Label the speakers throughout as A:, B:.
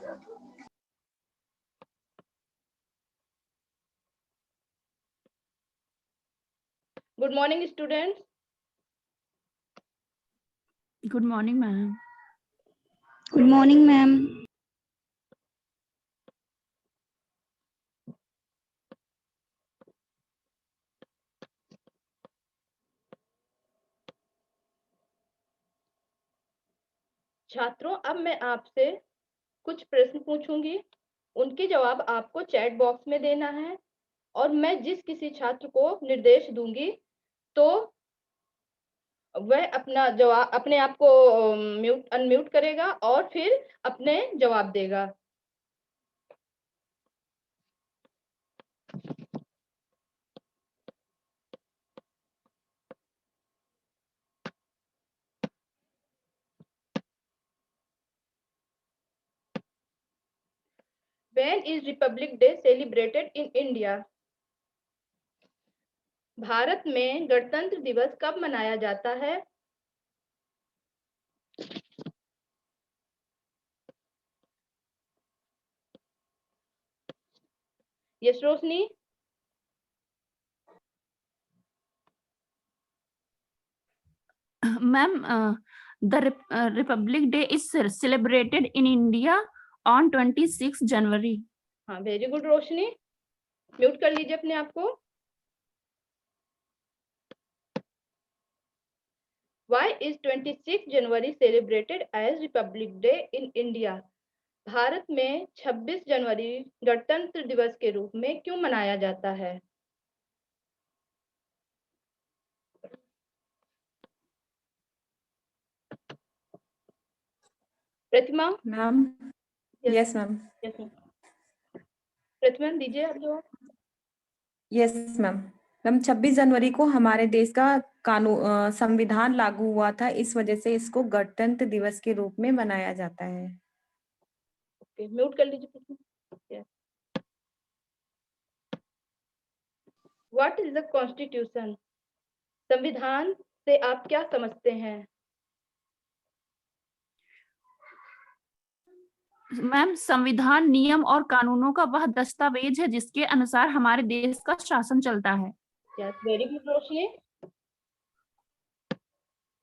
A: Good morning, students.
B: Good morning, ma'am.
C: Good morning, ma'am.
A: छात्रों, अब मैं आपसे कुछ प्रश्न पूछूंगी, उनके जवाब आपको चैट बॉक्स में देना है और मैं जिस किसी छात्र को निर्देश दूंगी तो वह अपना जवाब अपने आप को अनम्यूट करेगा और फिर अपने जवाब देगा। When is Republic Day celebrated in India? Bharat में गणतंत्र दिवस कब मनाया जाता है? Yes Roshni.
B: Ma'am, the Republic Day is celebrated in India on 26 January.
A: हाँ, वेरी गुड रोशनी। म्यूट कर लीजिए अपने आप को। Why is 26 January celebrated as Republic Day in India? Bharat में 26 जनवरी गणतंत्र दिवस के रूप में क्यों मनाया जाता है? Pratima
D: ma'am. Yes ma'am.
A: Pratima दीजिए आप जवाब।
D: Yes ma'am. मैम 26 जनवरी को हमारे देश का कानून संविधान लागू हुआ था, इस वजह से इसको गणतंत्र दिवस के रूप में मनाया जाता है।
A: ओके, म्यूट कर लीजिए Pratima. What is the constitution? संविधान से आप क्या समझते हैं?
B: मैम, संविधान नियम और कानूनों का वह दस्तावेज है जिसके अनुसार हमारे देश का शासन चलता है।
A: यस, वेरी गुड रोशनी।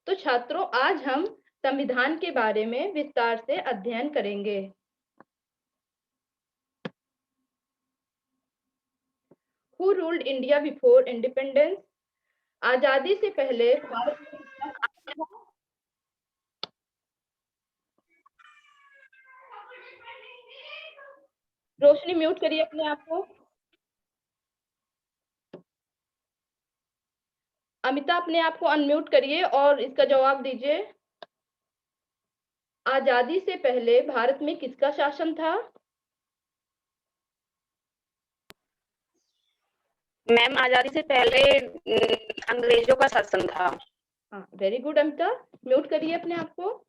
A: तो छात्रों, आज हम संविधान के बारे में विस्तार से अध्ययन करेंगे। Who ruled India before independence? आजादी से पहले भारत में किसका शासन था? रोशनी म्यूट करिए अपने आप को। अमिता अपने आप को अनम्यूट करिए और इसका जवाब दीजिए। आजादी से पहले भारत में किसका शासन था?
C: मैम, आजादी से पहले अंग्रेजों का शासन था।
A: हाँ, वेरी गुड अमिता। म्यूट करिए अपने आप को।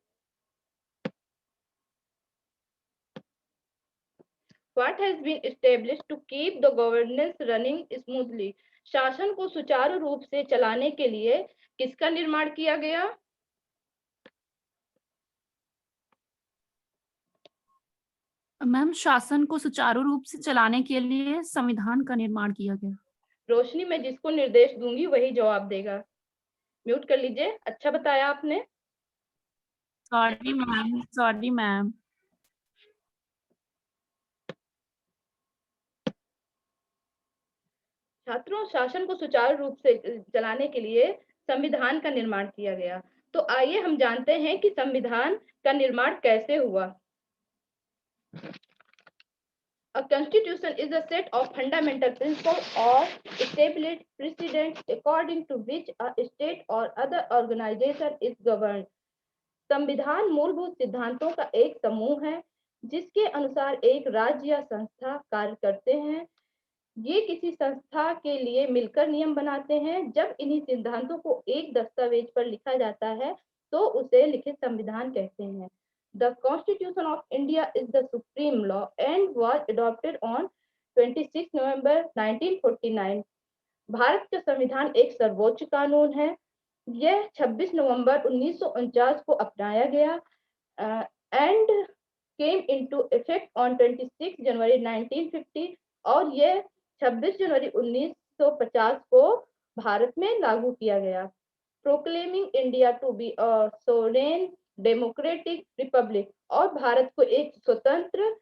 A: What has been established to keep the governance running smoothly? शासन को सुचारू रूप से चलाने के लिए किसका निर्माण किया गया?
B: मैम, शासन को सुचारू रूप से चलाने के लिए संविधान का निर्माण किया गया।
A: रोशनी, मैं जिसको निर्देश दूंगी वही जवाब देगा। म्यूट कर लीजिए। अच्छा बताया आपने।
B: Sorry ma'am, sorry ma'am.
A: छात्रों, शासन को सुचारू रूप से चलाने के लिए संविधान का निर्माण किया गया। तो आइए हम जानते हैं कि संविधान का निर्माण कैसे हुआ। A constitution is a set of fundamental principles or established precedents according to which a state or other organization is governed. संविधान मूलभूत सिद्धांतों का एक समूह है जिसके अनुसार एक राज्य या संस्था कार्य करते हैं। ये किसी संस्था के लिए मिलकर नियम बनाते हैं। जब इन्हीं सिद्धांतों को एक दस्तावेज पर लिखा जाता है तो उसे लिखित संविधान कहते हैं। The Constitution of India is the supreme law and was adopted on 26 November 1949. Bharat का संविधान एक सर्वोच्च कानून है। यह 26 नवंबर 1949 को अपनाया गया। And came into effect on 26 जनवरी 1950 और यह 26 जनवरी 1950 को भारत में लागू किया गया। Proclaiming India to be a sovereign democratic republic और भारत को एक स्वतंत्र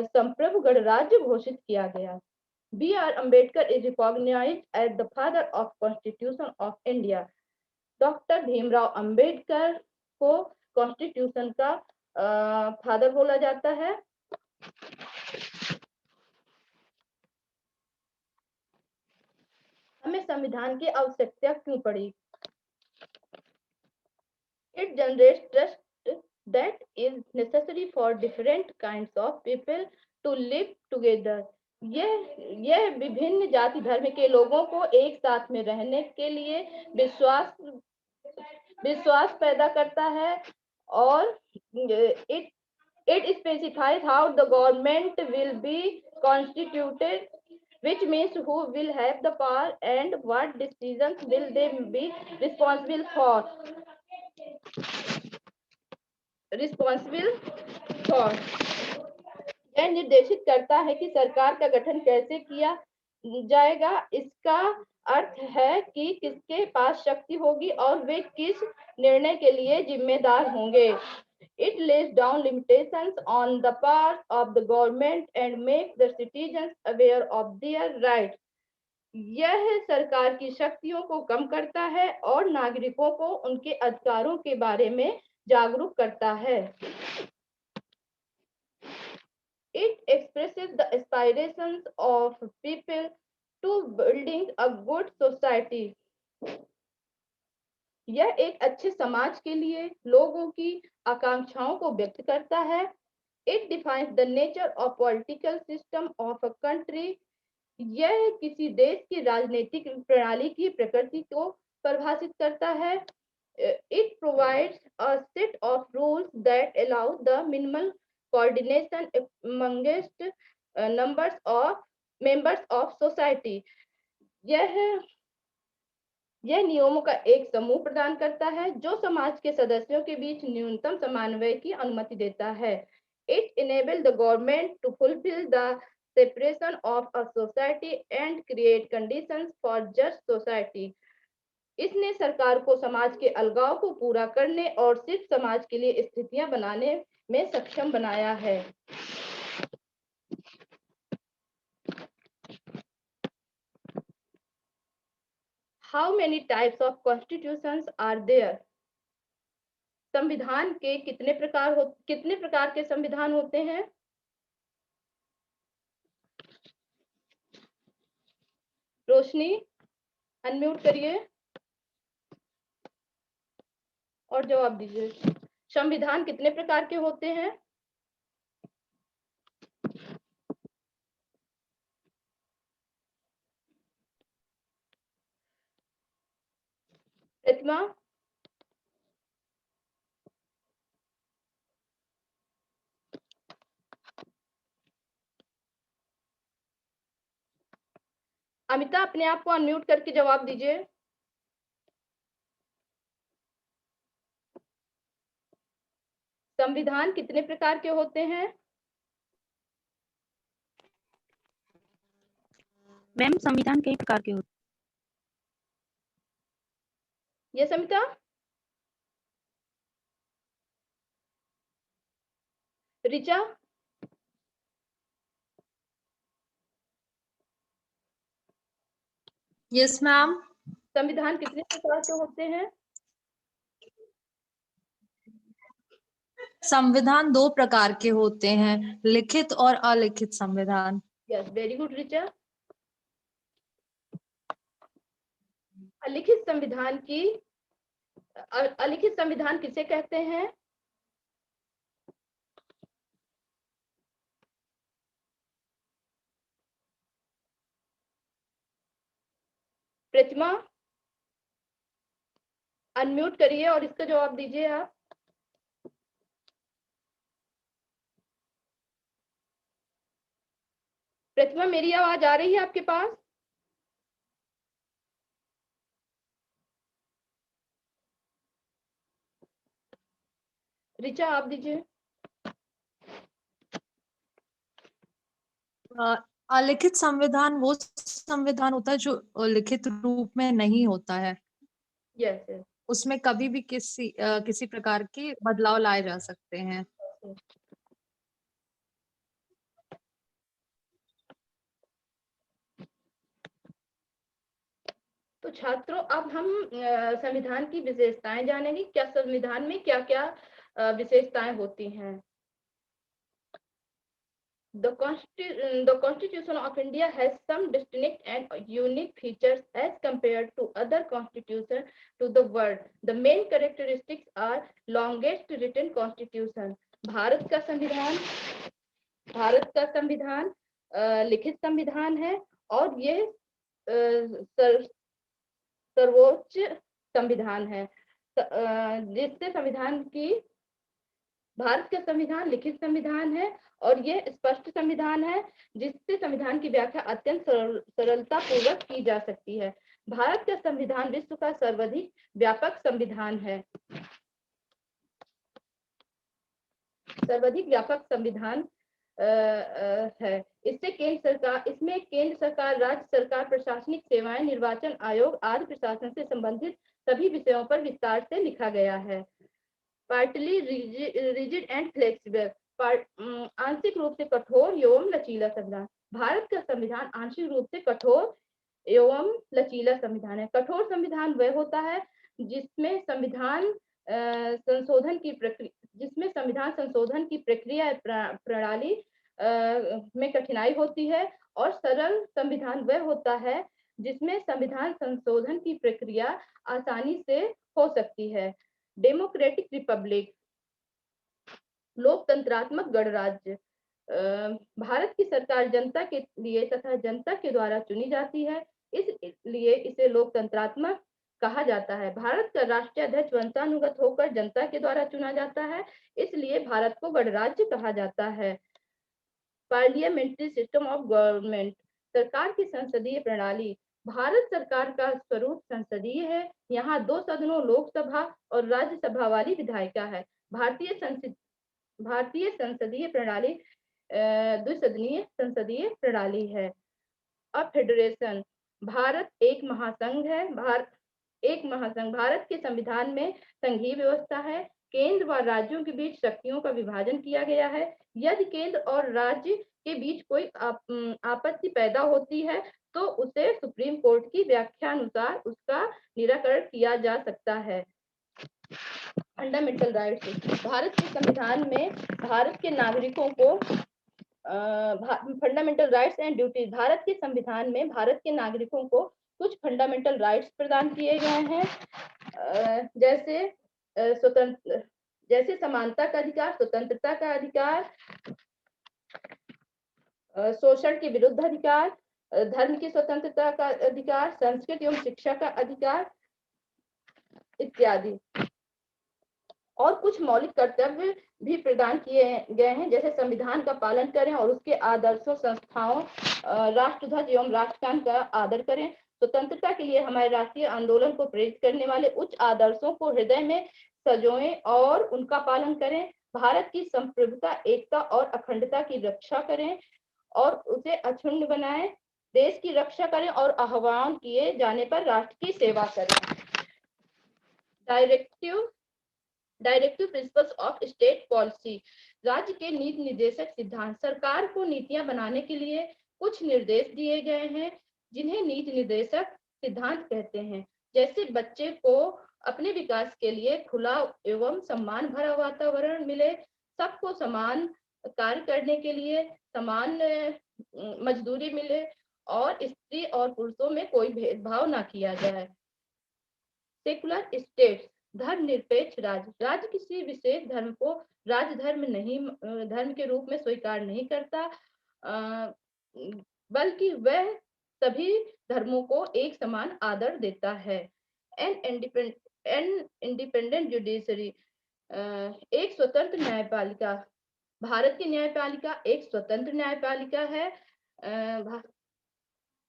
A: संप्रभु गणराज्य घोषित किया गया। B.R. Ambedkar is recognized as the father of Constitution of India. Doctor Bhimrao Ambedkar को कॉन्स्टिट्यूशन का फादर बोला जाता है। हमें संविधान की आवश्यकता क्यों पड़ी? It generates trust that is necessary for different kinds of people to live together. यह विभिन्न जाति धर्म के लोगों को एक साथ में रहने के लिए विश्वास पैदा करता है और it specifies how the government will be constituted, which means who will have the power and what decisions will they be responsible for. यह निर्देशित करता है कि सरकार का गठन कैसे किया जाएगा। इसका अर्थ है कि किसके पास शक्ति होगी और वे किस निर्णय के लिए जिम्मेदार होंगे। It lays down limitations on the powers of the government and makes the citizens aware of their rights. यह सरकार की शक्तियों को कम करता है और नागरिकों को उनके अधिकारों के बारे में जागरूक करता है। It expresses the aspirations of people to building a good society. यह एक अच्छे समाज के लिए लोगों की आकांक्षाओं को व्यक्त करता है। It defines the nature of political system of a country. यह किसी देश की राजनीतिक प्रणाली की प्रकृति को परिभाषित करता है। It provides a set of rules that allow the minimal coordination amongst members of society. यह नियमों का एक समूह प्रदान करता है जो समाज के सदस्यों के बीच न्यूनतम समन्वय की अनुमति देता है। It enables the government to fulfill the separation of a society and create conditions for just society. इसने सरकार को समाज के अलगाव को पूरा करने और सिर्फ समाज के लिए स्थितियां बनाने में सक्षम बनाया है। How many types of constitutions are there? संविधान के कितने प्रकार के संविधान होते हैं? रोशनी अनम्यूट करिए और जवाब दीजिए। संविधान कितने प्रकार के होते हैं? प्रतिमा, अमिता अपने आप को अनम्यूट करके जवाब दीजिए। संविधान कितने प्रकार के होते हैं?
B: मैम संविधान कई प्रकार के होते
A: ये अमिता, रिचा,
E: यस मैम।
A: संविधान कितने प्रकार के होते हैं?
E: संविधान 2 प्रकार के होते हैं, लिखित और अलिखित संविधान।
A: Yes, very good Richa. अलिखित संविधान किसे कहते हैं? प्रतिमा अनम्यूट करिए और इसका जवाब दीजिए आप। प्रतिमा मेरी आवाज आ रही है आपके पास? रिचा आप दीजिए।
E: अलिखित संविधान वो संविधान होता है जो लिखित रूप में नहीं होता है,
A: Yes, yes.
E: उसमें कभी भी किसी प्रकार के बदलाव लाए जा सकते हैं।
A: तो छात्रों, अब हम संविधान की विशेषताएं जानेंगे। क्या संविधान में क्या क्या विशेषताएं होती हैं। The Constitution of India has some distinct and unique features as compared to other constitutions to the world. The main characteristics are longest written constitution. Bharat का संविधान लिखित संविधान है और ये सर्वोच्च संविधान है, जिससे भारत का संविधान लिखित संविधान है और यह स्पष्ट संविधान है, जिससे संविधान की व्याख्या अत्यंत सरलता पूर्वक की जा सकती है। भारत का संविधान विश्व का सर्वाधिक व्यापक संविधान है। है। इसमें केंद्र सरकार, राज्य सरकार, प्रशासनिक सेवाएं, निर्वाचन आयोग आदि प्रशासन से संबंधित सभी विषयों पर विस्तार से लिखा गया है। पार्टली रिजिड एंड फ्लेक्सिबल, आंशिक रूप से कठोर एवं लचीला संविधान। भारत का संविधान आंशिक रूप से कठोर एवं लचीला संविधान है। कठोर संविधान वह होता है जिसमें संविधान संशोधन की प्रक्रिया प्रणाली में कठिनाई होती है, और सरल संविधान वह होता है जिसमें संविधान संशोधन की प्रक्रिया आसानी से हो सकती है। डेमोक्रेटिक रिपब्लिक, लोकतंत्रात्मक गणराज्य। भारत की सरकार जनता के लिए तथा जनता के द्वारा चुनी जाती है, इसलिए इसे लोकतंत्रात्मक कहा जाता है। भारत का राष्ट्रीय अध्यक्ष वंशानुगत होकर जनता के द्वारा चुना जाता है, इसलिए भारत को गणराज्य कहा जाता है। पार्लियामेंट्री सिस्टम ऑफ गवर्नमेंट, सरकार की संसदीय प्रणाली। भारत सरकार का स्वरूप संसदीय है। यहाँ 2 सदनों, लोकसभा और राज्यसभा वाली विधायिका है। भारतीय संसदीय प्रणाली द्विसदनीय संसदीय प्रणाली है। अब फेडरेशन, भारत एक महासंघ है। भारत के संविधान में संघीय व्यवस्था है। केंद्र व राज्यों के बीच शक्तियों का विभाजन किया गया है। यदि केंद्र और राज्य के बीच कोई आपत्ति पैदा होती है तो उसे सुप्रीम कोर्ट की व्याख्या अनुसार उसका निराकरण किया जा सकता है। फंडामेंटल राइट्स, भारत के संविधान में भारत के नागरिकों को fundamental rights and duties, Bharat के संविधान में भारत के नागरिकों को कुछ फंडामेंटल राइट्स प्रदान किए गए हैं, जैसे समानता का अधिकार, स्वतंत्रता का अधिकार, शोषण के विरुद्ध अधिकार, धर्म की स्वतंत्रता का अधिकार, संस्कृति एवं शिक्षा का अधिकार इत्यादि। और कुछ मौलिक कर्तव्य भी प्रदान किए गए हैं, जैसे संविधान का पालन करें और उसके आदर्शों, संस्थाओं, राष्ट्रध्वज एवं राष्ट्रगान का आदर करें। स्वतंत्रता के लिए हमारे राष्ट्रीय आंदोलन को प्रेरित करने वाले उच्च आदर्शों को हृदय में सजोएं और उनका पालन करें। भारत की संप्रभुता, एकता और अखंडता की रक्षा करें और उसे अक्षुण्ण बनाएं। देश की रक्षा करें और आह्वान किए जाने पर राष्ट्र की सेवा करें। Directive principles of state policy, राज्य के नीति निर्देशक सिद्धांत। सरकार को नीतियां बनाने के लिए कुछ निर्देश दिए गए हैं, जिन्हें नीति निर्देशक सिद्धांत कहते हैं। जैसे बच्चे को अपने विकास के लिए खुला एवं सम्मान भरा वातावरण मिले, सबको समान कार्य करने के लिए समान मजदूरी मिले और स्त्री और पुरुषों में कोई भेदभाव ना किया जाए। सेकुलर स्टेट्स, धर्मनिरपेक्ष राज्य किसी विशेष धर्म को धर्म के रूप में स्वीकार नहीं करता, बल्कि वह सभी धर्मों को एक समान आदर देता है। एन इंडिपेंडेंट जुडिशरी, एक स्वतंत्र न्यायपालिका। भारत की न्यायपालिका एक स्वतंत्र न्यायपालिका है।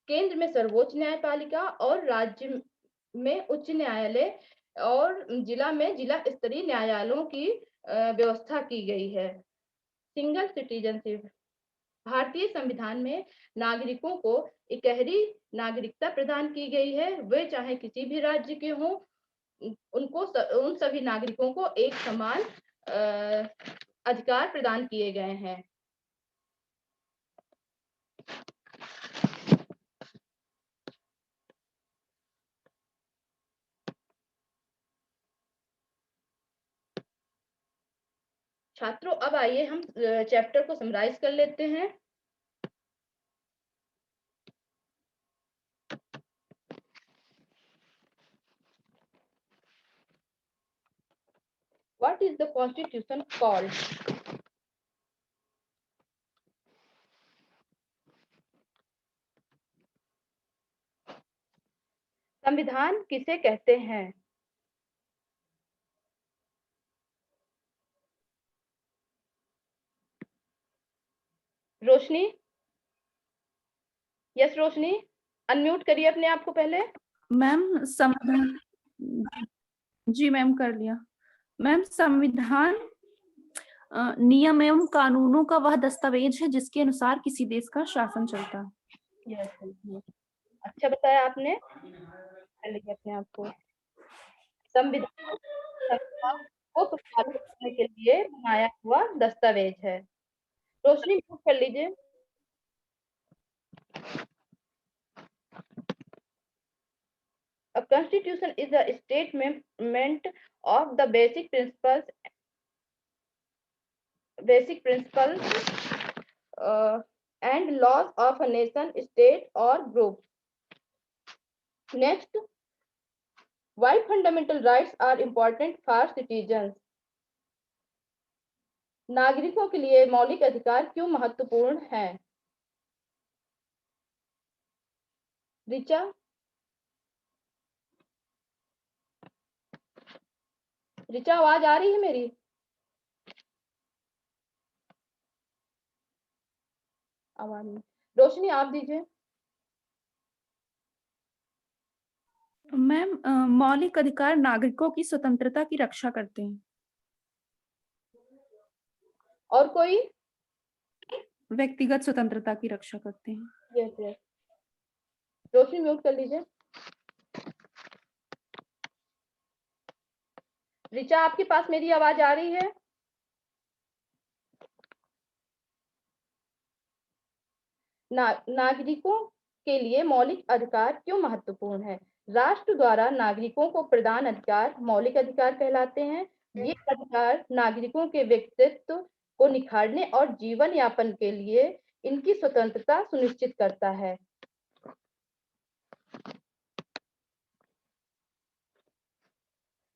A: केंद्र में सर्वोच्च न्यायपालिका और राज्य में उच्च न्यायालय और जिला में जिला स्तरीय न्यायालयों की व्यवस्था की गई है। सिंगल सिटीजनशिप, भारतीय संविधान में नागरिकों को इकहरी नागरिकता प्रदान की गई है। वे चाहे किसी भी राज्य के हों, उन सभी नागरिकों को एक समान अधिकार प्रदान किए गए हैं। छात्रों, अब आइए हम चैप्टर को समराइज कर लेते हैं। What is the Constitution called? संविधान किसे कहते हैं? रोशनी, यस रोशनी, अनम्यूट करिए अपने आप को पहले।
B: मैम संविधान, जी मैम कर लिया। मैम संविधान नियम एवं कानूनों का वह दस्तावेज है जिसके अनुसार किसी देश का शासन चलता है।
A: यस, अच्छा बताया आपने। कर लीजिए अपने आप को। संविधान को प्रभावित करने के लिए बनाया हुआ दस्तावेज है। रोशनी म्यूट कर लीजिए। A constitution is a statement of the basic principles and laws of a nation, state or group. Next, why fundamental rights are important for citizens? नागरिकों के लिए मौलिक अधिकार क्यों महत्वपूर्ण हैं? रिचा, आवाज आ रही है मेरी? आवाज नहीं। रोशनी आप दीजिए।
B: मैम मौलिक अधिकार नागरिकों की स्वतंत्रता की रक्षा करते हैं।
A: और कोई?
B: व्यक्तिगत स्वतंत्रता की रक्षा करते हैं।
A: यस। रोशनी म्यूट कर लीजिए। रिचा, आपके पास मेरी आवाज आ रही है? नागरिकों के लिए मौलिक अधिकार क्यों महत्वपूर्ण है? राष्ट्र द्वारा नागरिकों को प्रदान अधिकार मौलिक अधिकार कहलाते हैं। ये अधिकार नागरिकों के व्यक्तित्व को निखारने और जीवन यापन के लिए इनकी स्वतंत्रता सुनिश्चित करता है।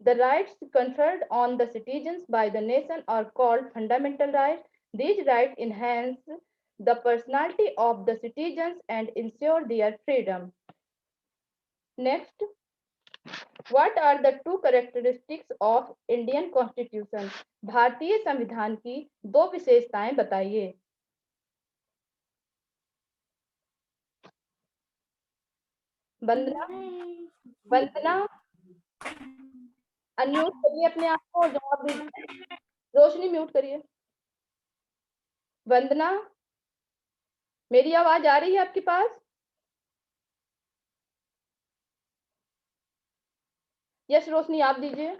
A: The rights conferred on the citizens by the nation are called fundamental rights. These rights enhance the personality of the citizens and ensure their freedom. Next, what are the two characteristics of Indian Constitution? भारतीय संविधान की दो विशेषताएं बताइए। वंदना, unmute करिए अपने आप को और जवाब दीजिए। रोशनी म्यूट करिए। वंदना, मेरी आवाज आ रही है आपके पास? यस रोशनी, आप दीजिए।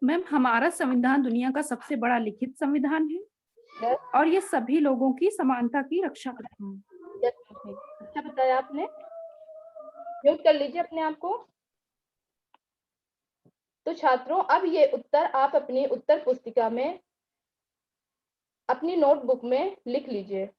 B: मैम हमारा संविधान दुनिया का सबसे बड़ा लिखित संविधान है।
A: यस,
B: और ये सभी लोगों की समानता की रक्षा करता है।
A: यस रोशनी, अच्छा बताया आपने। म्यूट कर लीजिए अपने आप को। तो छात्रों, अब ये उत्तर आप अपनी उत्तर पुस्तिका में अपनी नोटबुक में लिख लीजिए।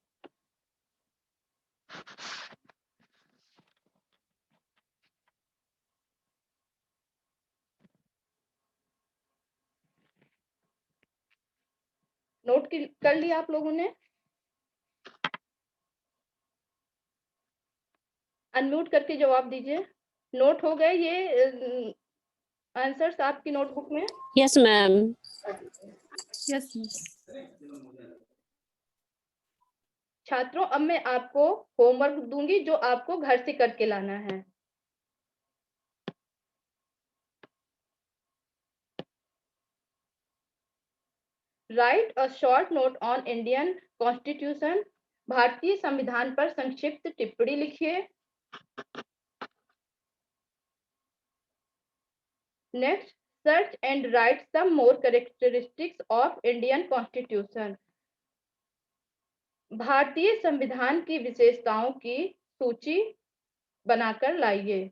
A: नोट कर लिया आप लोगों ने? अनम्यूट करके जवाब दीजिए। नोट हो गए ये आंसर्स आपकी नोटबुक में?
C: Yes ma'am.
B: यस।
A: छात्रों, अब मैं आपको होमवर्क दूंगी जो आपको घर से करके लाना है। Write a short note on Indian constitution, भारतीय संविधान पर संक्षिप्त टिप्पणी लिखिए। Next, search and write some more characteristics of Indian constitution, भारतीय संविधान की विशेषताओं की सूची बनाकर लाइए।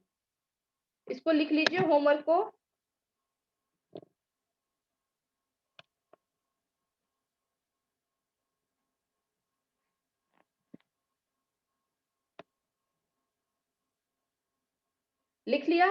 A: इसको लिख लीजिए होमवर्क को। लिख लिया?